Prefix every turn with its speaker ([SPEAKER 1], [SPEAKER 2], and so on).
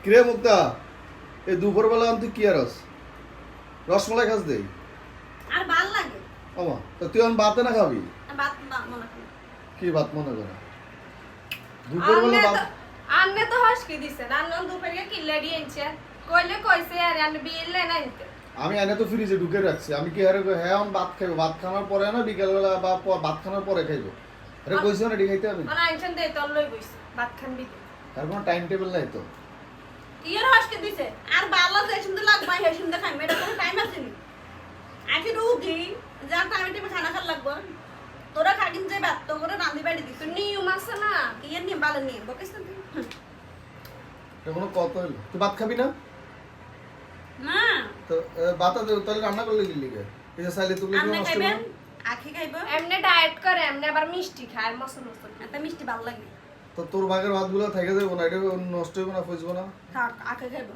[SPEAKER 1] কিরে মুক্তা এই দুপুরবেলা তুই কি আরস রসমালাই খাস দেই
[SPEAKER 2] আর ভাল লাগে
[SPEAKER 1] আমা তো তুই এখন ভাতে না খাবি
[SPEAKER 2] ভাত মনে করি
[SPEAKER 1] কি ভাত মনে করে দুপুরবেলা ভাত
[SPEAKER 3] আন্নে তো হসকি দিছে রান্না দুপুরে কিল্লা দিয়েছে কইলে কইছে আর আন্নে বিললে না নিতে
[SPEAKER 1] আমি এনে তো ফ্রিজে ঢুকে রাখছি আমি কি আরে হ্যাঁ আমি ভাত খাইবো ভাত খাওয়ার পরে না বিকেলবেলা বা ভাত খাওয়ার পরে খাইবো আরে কইছি না খাইতে আমি
[SPEAKER 3] মানে আইছেন দে তোর লই বইছে ভাত খান দিতে
[SPEAKER 1] তার কোনো টাইম টেবিল নাই তো
[SPEAKER 2] ইয়ের হসকে দিছে আর ভালো যে সুন্দর লাগবে হে সুন্দর খাই মেয়েটা কোনো টাইম আছে নি আজকে রুগী যা টাইমে টাইমে খানা খাল লাগবে তোরা খাগিন যে ভাত তো করে রাঁধি বাড়ি দিছ
[SPEAKER 3] তো নিয়ম আছে না
[SPEAKER 2] ইয়ের নিয়ে ভালো নিয়ে বকিস না তুই
[SPEAKER 1] এটা কোনো কত হইলো তুই ভাত খাবি না
[SPEAKER 2] না
[SPEAKER 1] তো ভাত তাহলে রান্না করলে কি লিগে এই যে সাইলে তুলে
[SPEAKER 2] আপনি
[SPEAKER 1] নষ্ট
[SPEAKER 2] খাইবেন
[SPEAKER 1] করবো
[SPEAKER 2] আখি খাইব
[SPEAKER 3] এমনে ডায়েট করে এমনে আবার মিষ্টি খায় মসল মসল
[SPEAKER 2] এত মিষ্টি ভালো লাগে
[SPEAKER 1] তো তোর ভাগের ভাতগুলো থেকে যাবো না এটা নষ্ট হইব না ফুসবো না
[SPEAKER 2] থাক আখি খাইব